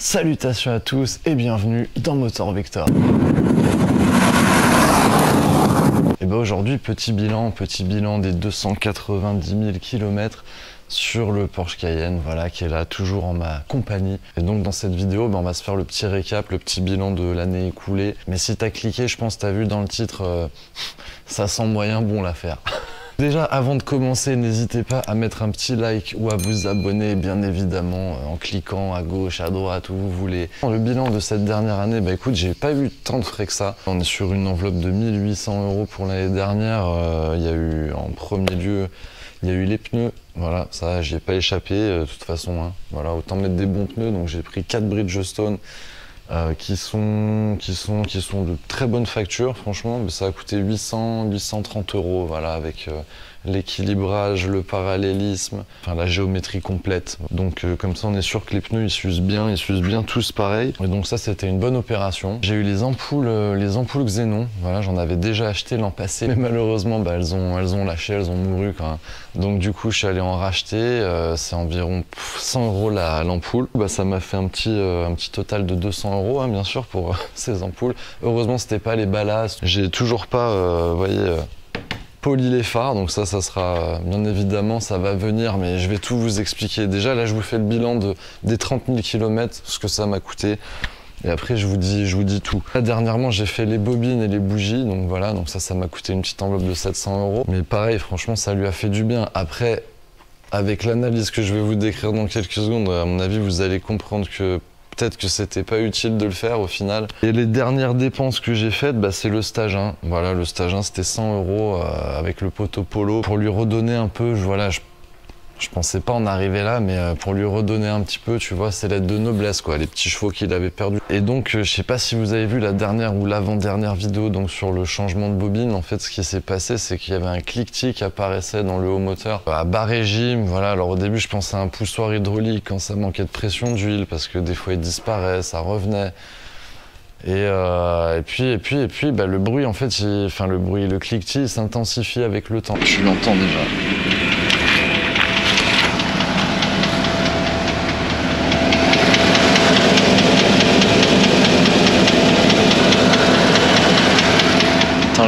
Salutations à tous et bienvenue dans Motor Vector. Et bah aujourd'hui, petit bilan des 290 000 km sur le Porsche Cayenne, voilà, qui est là toujours en ma compagnie. Et donc dans cette vidéo, on va se faire le petit récap, le petit bilan de l'année écoulée. Mais si t'as cliqué, je pense que t'as vu dans le titre, ça sent moyen bon l'affaire. Déjà, avant de commencer, n'hésitez pas à mettre un petit like ou à vous abonner, bien évidemment, en cliquant à gauche, à droite, où vous voulez. Le bilan de cette dernière année, bah écoute, j'ai pas eu tant de frais que ça. On est sur une enveloppe de 1 800 € pour l'année dernière. Il y a eu, en premier lieu, il y a eu les pneus. Voilà, ça, j'y ai pas échappé, de toute façon. Hein. Voilà, autant mettre des bons pneus. Donc j'ai pris 4 Bridgestone. Qui sont de très bonne facture, franchement, mais ça a coûté 830 €, voilà, avec l'équilibrage, le parallélisme, enfin la géométrie complète. Donc comme ça on est sûr que les pneus ils s'usent bien tous pareil. Et donc ça c'était une bonne opération. J'ai eu les ampoules Xénon, voilà, j'en avais déjà acheté l'an passé, mais malheureusement bah, elles ont lâché, elles ont mouru quand même. Donc du coup je suis allé en racheter, c'est environ 100 € l'ampoule. Bah, ça m'a fait un petit total de 200 €, hein, bien sûr, pour ces ampoules. Heureusement c'était pas les ballasts, j'ai toujours pas, voyez, poli les phares, donc ça sera, bien évidemment, ça va venir, mais je vais tout vous expliquer. Déjà, là, je vous fais le bilan des 30 000 km, ce que ça m'a coûté, et après, je vous dis tout. Là, dernièrement, j'ai fait les bobines et les bougies, donc voilà, donc ça m'a coûté une petite enveloppe de 700 €, mais pareil, franchement, ça lui a fait du bien. Après, avec l'analyse que je vais vous décrire dans quelques secondes, à mon avis, vous allez comprendre que peut-être que c'était pas utile de le faire au final. Et les dernières dépenses que j'ai faites, bah, c'est le stage 1. Voilà, le stage 1 c'était 100 € avec le poteau polo. Pour lui redonner un peu, je pensais pas en arriver là, mais pour lui redonner un petit peu, tu vois, ses lettres de noblesse, quoi, les petits chevaux qu'il avait perdus. Et donc, je sais pas si vous avez vu la dernière ou l'avant-dernière vidéo, donc sur le changement de bobine, en fait, ce qui s'est passé, c'est qu'il y avait un cliquetis qui apparaissait dans le haut moteur à bas régime, voilà. Alors au début, je pensais à un poussoir hydraulique quand ça manquait de pression d'huile, parce que des fois, il disparaît, ça revenait. Et puis, bah, le bruit, en fait, le cliquetis s'intensifie avec le temps. Je l'entends déjà.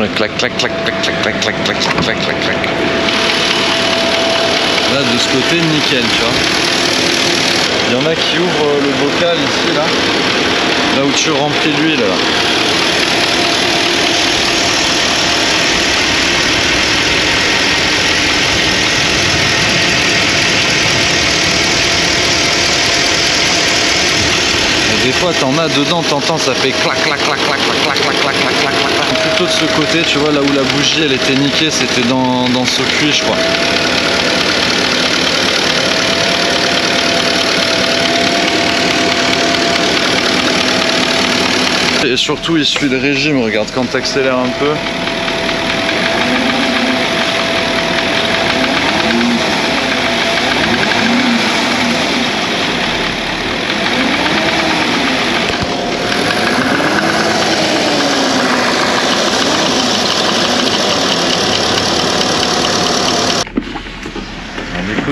Le clac clac clac clac clac clac clac clac clac clac clac clac. Là de ce côté nickel, tu vois. Il y en a qui ouvrent le bocal ici là où tu remplis l'huile là. Et des fois t'en as dedans, t'entends, ça fait clac clac clac clac clac clac clac clac clac clac clac. Plutôt de ce côté, tu vois, là où la bougie elle était niquée, c'était dans ce cuit, je crois. Et surtout il suit le régime, regarde quand tu accélères un peu.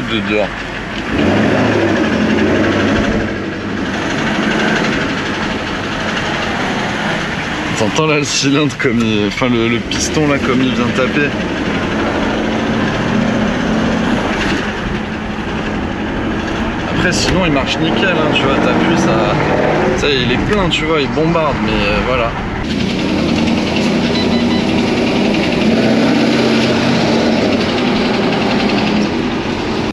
De dehors. T'entends là le cylindre comme il... Enfin le piston là comme il vient taper. Après sinon il marche nickel, hein, tu vois, t'appuies, ça il est plein, tu vois, il bombarde, mais voilà.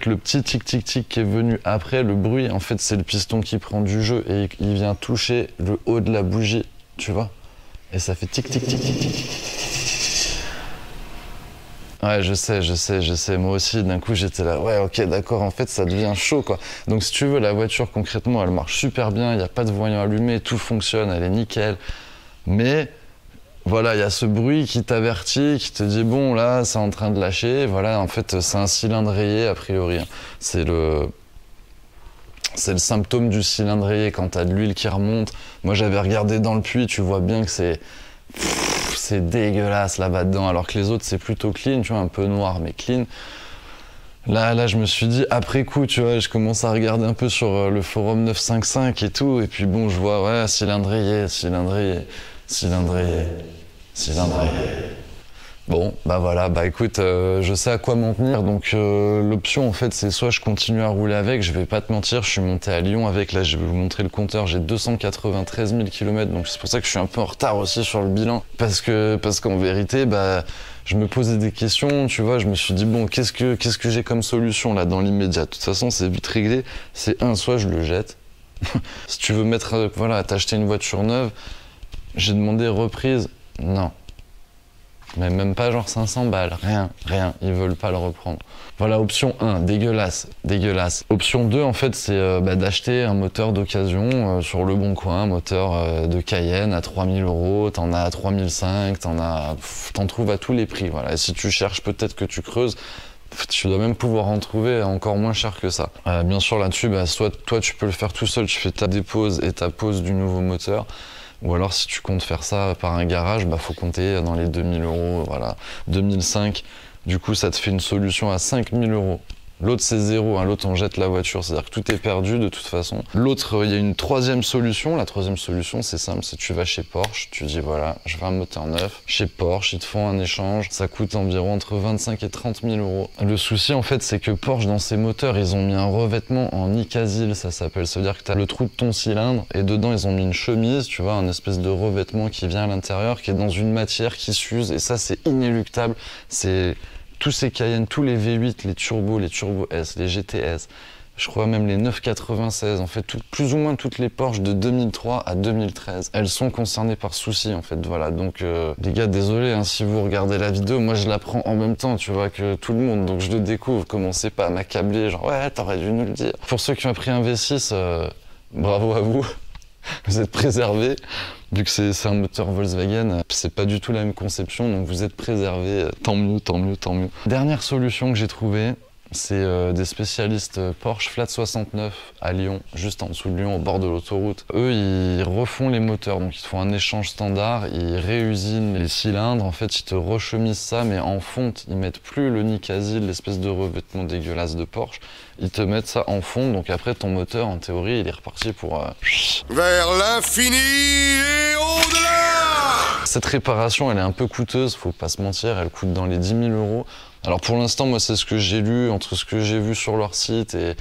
Le petit tic tic tic qui est venu après, le bruit, en fait c'est le piston qui prend du jeu et il vient toucher le haut de la bougie, tu vois, et ça fait tic tic tic tic tic. Ouais, je sais, moi aussi d'un coup j'étais là, ouais ok d'accord, en fait ça devient chaud quoi. Donc si tu veux, la voiture concrètement elle marche super bien, il n'y a pas de voyant allumé, tout fonctionne, elle est nickel, mais voilà, il y a ce bruit qui t'avertit, qui te dit bon là c'est en train de lâcher, voilà, en fait c'est un cylindre rayé a priori. C'est le symptôme du cylindre rayé quand t'as de l'huile qui remonte. Moi j'avais regardé dans le puits, tu vois bien que c'est dégueulasse là-bas dedans, alors que les autres c'est plutôt clean, tu vois, un peu noir mais clean. Là, je me suis dit, après coup, tu vois, je commence à regarder un peu sur le forum 955 et tout, et puis bon, je vois, ouais, cylindrier. Bon, bah voilà, bah écoute, je sais à quoi m'en tenir, donc l'option en fait c'est soit je continue à rouler avec, je vais pas te mentir, je suis monté à Lyon avec, là je vais vous montrer le compteur, j'ai 293 000 km, donc c'est pour ça que je suis un peu en retard aussi sur le bilan, parce qu'en vérité, bah je me posais des questions, tu vois, je me suis dit bon, qu'est-ce que j'ai comme solution là dans l'immédiat? De toute façon c'est vite réglé, c'est soit je le jette, si tu veux mettre, voilà, t'acheter une voiture neuve, j'ai demandé reprise, non. Mais même pas genre 500 balles, rien, ils veulent pas le reprendre. Voilà, option 1, dégueulasse. Option 2, en fait, c'est d'acheter un moteur d'occasion sur le bon coin, un moteur de Cayenne à 3000 €, t'en as à 3005, t'en trouves à tous les prix, voilà. Et si tu cherches, peut-être que tu creuses, tu dois même pouvoir en trouver encore moins cher que ça. Bien sûr, là-dessus, soit toi, tu peux le faire tout seul, tu fais ta dépose et ta pose du nouveau moteur. Ou alors si tu comptes faire ça par un garage, bah faut compter dans les 2000 €, voilà. 2005, du coup ça te fait une solution à 5000 €. L'autre c'est zéro, hein. L'autre on jette la voiture, c'est-à-dire que tout est perdu de toute façon. L'autre, il y a une troisième solution, la troisième solution c'est simple, c'est tu vas chez Porsche, tu dis voilà, je veux un moteur neuf. Chez Porsche, ils te font un échange, ça coûte environ entre 25 et 30 000 €. Le souci en fait c'est que Porsche dans ses moteurs, ils ont mis un revêtement en Nicasil, ça s'appelle, ça veut dire que tu as le trou de ton cylindre et dedans ils ont mis une chemise, tu vois, un espèce de revêtement qui vient à l'intérieur, qui est dans une matière qui s'use et ça c'est inéluctable, c'est... Tous ces Cayenne, tous les V8, les Turbo S, les GTS, je crois même les 996, en fait, plus ou moins toutes les Porsche de 2003 à 2013, elles sont concernées par souci, en fait, voilà. Donc, les gars, désolé, hein, si vous regardez la vidéo, moi je la prends en même temps, tu vois, que tout le monde, donc je le découvre, commencez pas à m'accabler, genre, ouais, t'aurais dû nous le dire. Pour ceux qui ont pris un V6, bravo à vous. Vous êtes préservés, vu que c'est un moteur Volkswagen, c'est pas du tout la même conception, donc vous êtes préservés, tant mieux. Dernière solution que j'ai trouvée, c'est des spécialistes Porsche Flat 69 à Lyon, juste en dessous de Lyon, au bord de l'autoroute. Eux, ils refont les moteurs, donc ils te font un échange standard, ils réusinent les cylindres, en fait, ils te rechemisent ça, mais en fonte. Ils mettent plus le Nicasil, l'espèce de revêtement dégueulasse de Porsche, ils te mettent ça en fonte, donc après ton moteur, en théorie, il est reparti pour... Vers l'infini et au-delà. Cette réparation, elle est un peu coûteuse, faut pas se mentir, elle coûte dans les 10 000 €. Alors pour l'instant, moi, c'est ce que j'ai lu, entre ce que j'ai vu sur leur site et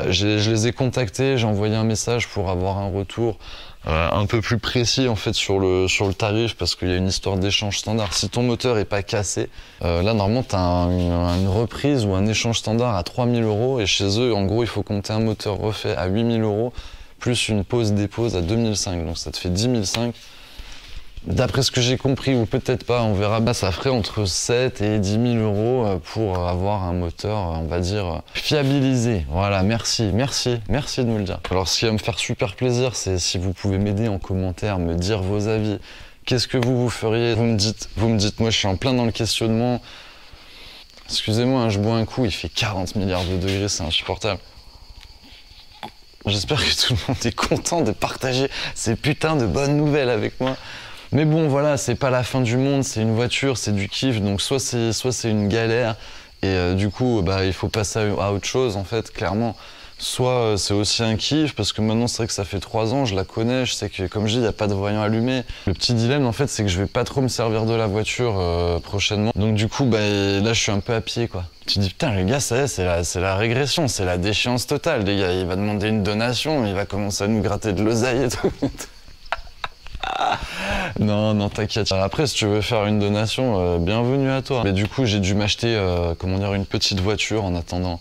je les ai contactés, j'ai envoyé un message pour avoir un retour un peu plus précis en fait sur le tarif parce qu'il y a une histoire d'échange standard. Si ton moteur est pas cassé, là normalement tu as une reprise ou un échange standard à 3000 € et chez eux, en gros, il faut compter un moteur refait à 8000 € plus une pose-dépose à 2005, donc ça te fait 10 500. D'après ce que j'ai compris, ou peut-être pas, on verra, bah, ça ferait entre 7 et 10 000 € pour avoir un moteur, on va dire, fiabilisé. Voilà, merci de me le dire. Alors ce qui va me faire super plaisir, c'est si vous pouvez m'aider en commentaire, me dire vos avis. Qu'est-ce que vous feriez? Vous me dites, moi je suis en plein dans le questionnement. Excusez-moi, hein, je bois un coup, il fait 40 milliards de degrés, c'est insupportable. J'espère que tout le monde est content de partager ces putains de bonnes nouvelles avec moi. Mais bon, voilà, c'est pas la fin du monde, c'est une voiture, c'est du kiff, donc soit c'est une galère, et du coup, bah, il faut passer à autre chose, en fait, clairement. Soit c'est aussi un kiff, parce que maintenant, c'est vrai que ça fait 3 ans, je la connais, je sais que, comme je dis, il n'y a pas de voyant allumé. Le petit dilemme, en fait, c'est que je vais pas trop me servir de la voiture prochainement. Donc du coup, bah, là, je suis un peu à pied, quoi. Tu te dis, putain, les gars, ça c'est la régression, c'est la déchéance totale. Les gars, il va demander une donation, il va commencer à nous gratter de l'oseille et tout. Non, t'inquiète. Après, si tu veux faire une donation, bienvenue à toi. Mais du coup, j'ai dû m'acheter, comment dire, une petite voiture en attendant.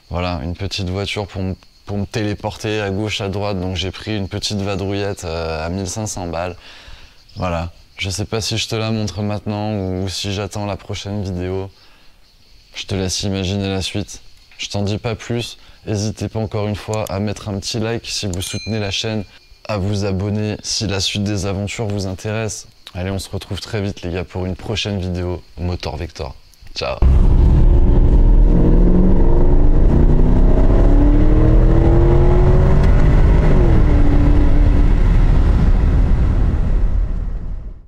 Voilà, une petite voiture pour me téléporter à gauche, à droite. Donc j'ai pris une petite vadrouillette à 1500 balles. Voilà. Je sais pas si je te la montre maintenant ou si j'attends la prochaine vidéo. Je te laisse imaginer la suite. Je t'en dis pas plus. N'hésitez pas encore une fois à mettre un petit like si vous soutenez la chaîne, à vous abonner si la suite des aventures vous intéresse. Allez, on se retrouve très vite les gars pour une prochaine vidéo Motor Vector. Ciao.